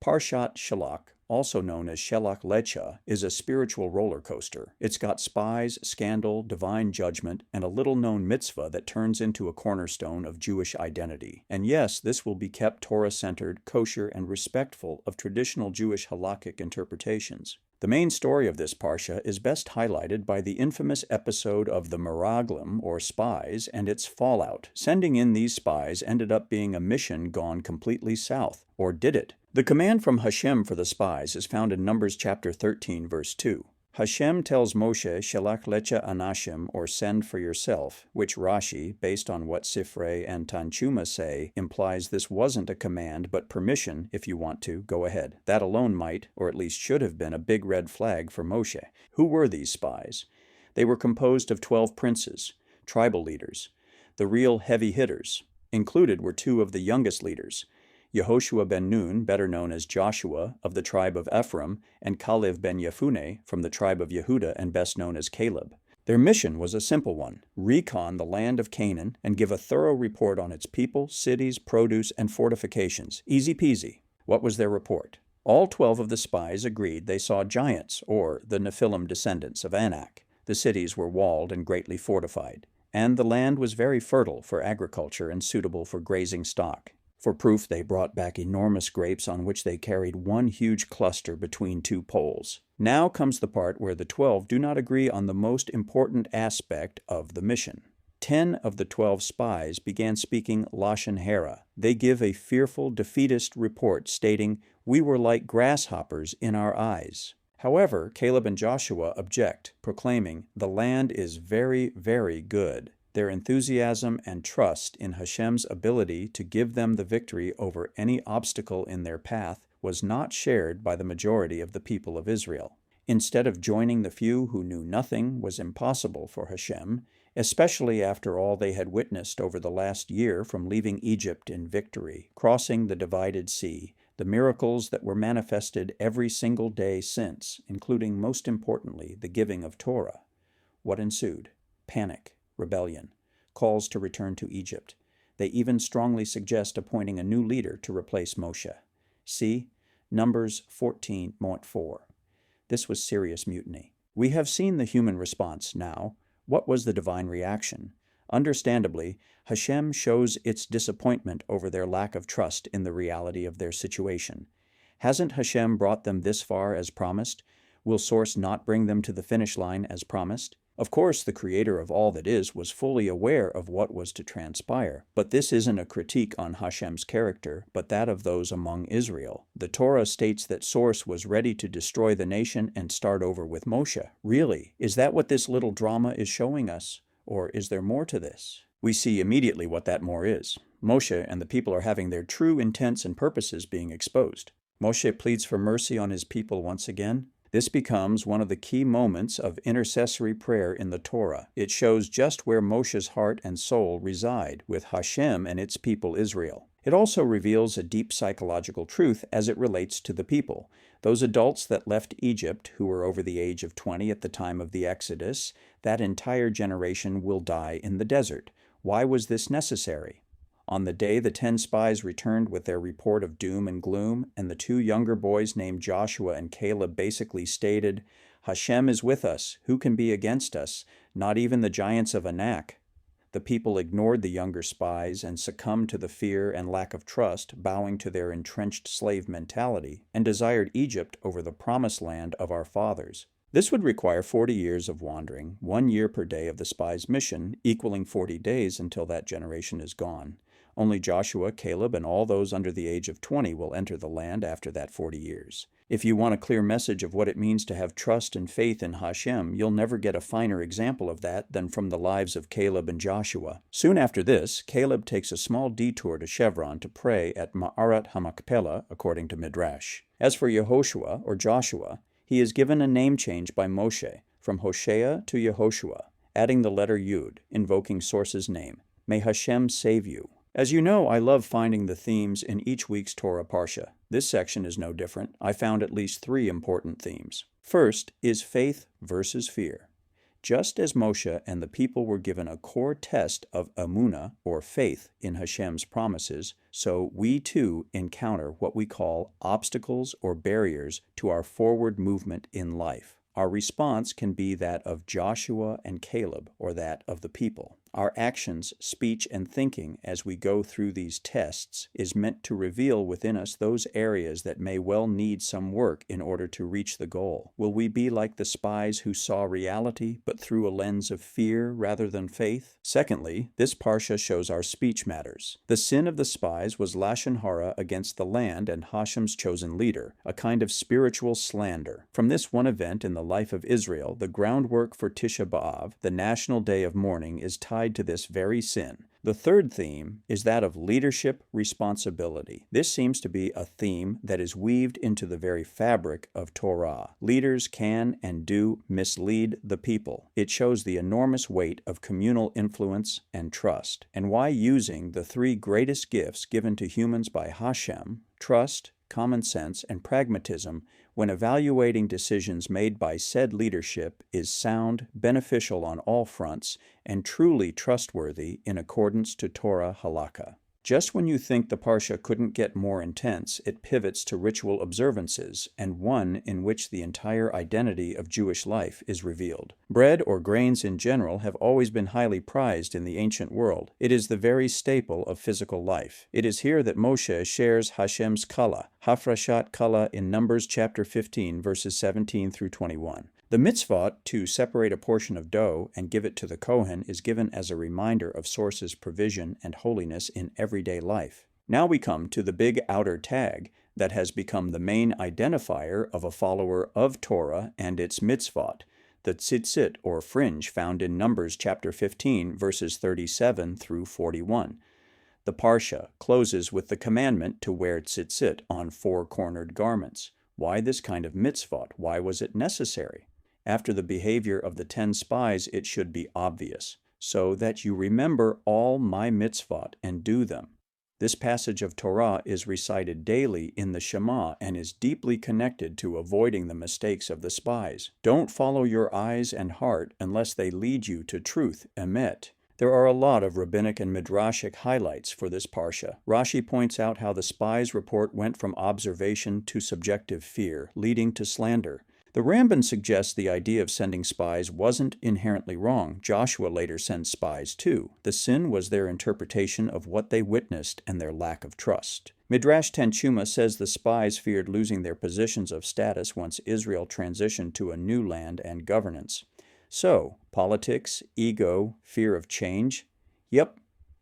Parshat Sh'lach, also known as Shelach Lecha, is a spiritual roller coaster. It's got spies, scandal, divine judgment, and a little-known mitzvah that turns into a cornerstone of Jewish identity. And yes, this will be kept Torah-centered, kosher, and respectful of traditional Jewish halakhic interpretations. The main story of this parsha is best highlighted by the infamous episode of the Meraglim, or Spies, and its fallout. Sending in these spies ended up being a mission gone completely south. Or did it? The command from Hashem for the spies is found in Numbers chapter 13, verse 2. Hashem tells Moshe, Shelach Lecha anashim, or send for yourself, which Rashi, based on what Sifrei and Tanchuma say, implies this wasn't a command but permission. If you want to, go ahead. That alone might, or at least should have been, a big red flag for Moshe. Who were these spies? They were composed of 12 princes, tribal leaders, the real heavy hitters. Included were 2 of the youngest leaders, Yehoshua ben Nun, better known as Joshua, of the tribe of Ephraim, and Kalev ben Yefuneh, from the tribe of Yehuda and best known as Caleb. Their mission was a simple one: recon the land of Canaan and give a thorough report on its people, cities, produce, and fortifications. Easy peasy. What was their report? All 12 of the spies agreed they saw giants, or the Nephilim descendants of Anak. The cities were walled and greatly fortified, and the land was very fertile for agriculture and suitable for grazing stock. For proof, they brought back enormous grapes on which they carried one huge cluster between 2 poles. Now comes the part where the 12 do not agree on the most important aspect of the mission. 10 of the 12 spies began speaking Lashon Hara. They give a fearful, defeatist report stating, "We were like grasshoppers in our eyes." However, Caleb and Joshua object, proclaiming, "The land is very, very good." Their enthusiasm and trust in Hashem's ability to give them the victory over any obstacle in their path was not shared by the majority of the people of Israel. Instead of joining the few who knew nothing was impossible for Hashem, especially after all they had witnessed over the last year from leaving Egypt in victory, crossing the divided sea, the miracles that were manifested every single day since, including most importantly the giving of Torah. What ensued? Panic. Rebellion, calls to return to Egypt. They even strongly suggest appointing a new leader to replace Moshe. See Numbers 14:4. This was serious mutiny. We have seen the human response now. What was the divine reaction? Understandably, Hashem shows its disappointment over their lack of trust in the reality of their situation. Hasn't Hashem brought them this far as promised? Will Source not bring them to the finish line as promised? Of course, the Creator of all that is was fully aware of what was to transpire, but this isn't a critique on Hashem's character, but that of those among Israel. The Torah states that Source was ready to destroy the nation and start over with Moshe. Really? Is that what this little drama is showing us? Or is there more to this? We see immediately what that more is. Moshe and the people are having their true intents and purposes being exposed. Moshe pleads for mercy on his people once again. This becomes one of the key moments of intercessory prayer in the Torah. It shows just where Moshe's heart and soul reside, with Hashem and its people Israel. It also reveals a deep psychological truth as it relates to the people. Those adults that left Egypt, who were over the age of 20 at the time of the Exodus, that entire generation will die in the desert. Why was this necessary? On the day the 10 spies returned with their report of doom and gloom, and the 2 younger boys named Joshua and Caleb basically stated, "Hashem is with us. Who can be against us? Not even the giants of Anak." The people ignored the younger spies and succumbed to the fear and lack of trust, bowing to their entrenched slave mentality, and desired Egypt over the promised land of our fathers. This would require 40 years of wandering, 1 year per day of the spies' mission, equaling 40 days until that generation is gone. Only Joshua, Caleb, and all those under the age of 20 will enter the land after that 40 years. If you want a clear message of what it means to have trust and faith in Hashem, you'll never get a finer example of that than from the lives of Caleb and Joshua. Soon after this, Caleb takes a small detour to Chevron to pray at Ma'arat HaMakpelah, according to Midrash. As for Yehoshua, or Joshua, he is given a name change by Moshe, from Hosea to Yehoshua, adding the letter Yud, invoking Source's name. May Hashem save you. As you know, I love finding the themes in each week's Torah Parsha. This section is no different. I found at least 3 important themes. First is faith versus fear. Just as Moshe and the people were given a core test of emunah, or faith, in Hashem's promises, so we too encounter what we call obstacles or barriers to our forward movement in life. Our response can be that of Joshua and Caleb, or that of the people. Our actions, speech, and thinking as we go through these tests is meant to reveal within us those areas that may well need some work in order to reach the goal. Will we be like the spies who saw reality but through a lens of fear rather than faith? Secondly, this parsha shows our speech matters. The sin of the spies was lashon hara against the land and Hashem's chosen leader, a kind of spiritual slander. From this one event in the life of Israel, the groundwork for Tisha B'Av, the national day of mourning, is tied to this very sin. The third theme is that of leadership responsibility. This seems to be a theme that is weaved into the very fabric of Torah. Leaders can and do mislead the people. It shows the enormous weight of communal influence and trust, and why using the three greatest gifts given to humans by Hashem, trust, common sense, and pragmatism, when evaluating decisions made by said leadership, is sound, beneficial on all fronts, and truly trustworthy in accordance to Torah halakha. Just when you think the Parsha couldn't get more intense, it pivots to ritual observances, and one in which the entire identity of Jewish life is revealed. Bread or grains in general have always been highly prized in the ancient world. It is the very staple of physical life. It is here that Moshe shares Hashem's kala, hafrashat kala, in Numbers chapter 15, verses 17 through 21. The mitzvah to separate a portion of dough and give it to the Kohen is given as a reminder of Source's provision and holiness in everyday life. Now we come to the big outer tag that has become the main identifier of a follower of Torah and its mitzvot, the tzitzit or fringe found in Numbers chapter 15, verses 37 through 41. The Parsha closes with the commandment to wear tzitzit on four-cornered garments. Why this kind of mitzvot? Why was it necessary? After the behavior of the 10 spies, it should be obvious, so that you remember all my mitzvot and do them. This passage of Torah is recited daily in the Shema and is deeply connected to avoiding the mistakes of the spies. Don't follow your eyes and heart unless they lead you to truth, emet. There are a lot of rabbinic and midrashic highlights for this parsha. Rashi points out how the spies' report went from observation to subjective fear, leading to slander. The Ramban suggests the idea of sending spies wasn't inherently wrong. Joshua later sent spies too. The sin was their interpretation of what they witnessed and their lack of trust. Midrash Tanchuma says the spies feared losing their positions of status once Israel transitioned to a new land and governance. So, politics, ego, fear of change? Yep,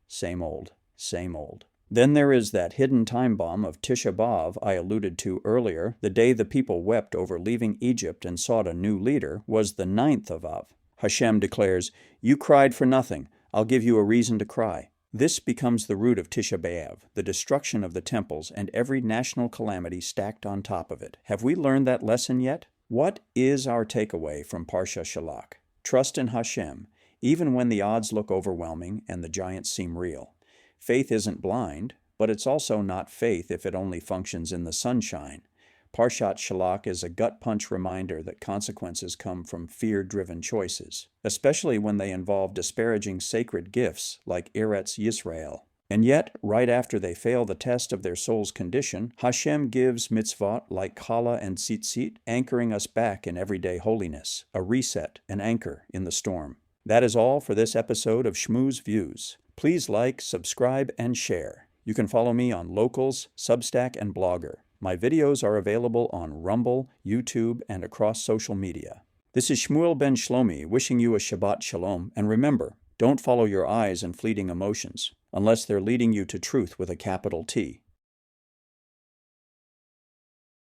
same old, same old. Then there is that hidden time bomb of Tisha B'Av I alluded to earlier. The day the people wept over leaving Egypt and sought a new leader was the 9th of Av. Hashem declares, "You cried for nothing. I'll give you a reason to cry." This becomes the root of Tisha B'Av, the destruction of the temples and every national calamity stacked on top of it. Have we learned that lesson yet? What is our takeaway from Parshat Sh'lach? Trust in Hashem, even when the odds look overwhelming and the giants seem real. Faith isn't blind, but it's also not faith if it only functions in the sunshine. Parshat Sh'lach is a gut-punch reminder that consequences come from fear-driven choices, especially when they involve disparaging sacred gifts like Eretz Yisrael. And yet, right after they fail the test of their soul's condition, Hashem gives mitzvot like challah and tzitzit, anchoring us back in everyday holiness, a reset, an anchor in the storm. That is all for this episode of Shmu's Views. Please like, subscribe, and share. You can follow me on Locals, Substack, and Blogger. My videos are available on Rumble, YouTube, and across social media. This is Shmuel ben Shlomi wishing you a Shabbat Shalom, and remember, don't follow your eyes and fleeting emotions, unless they're leading you to truth with a capital T.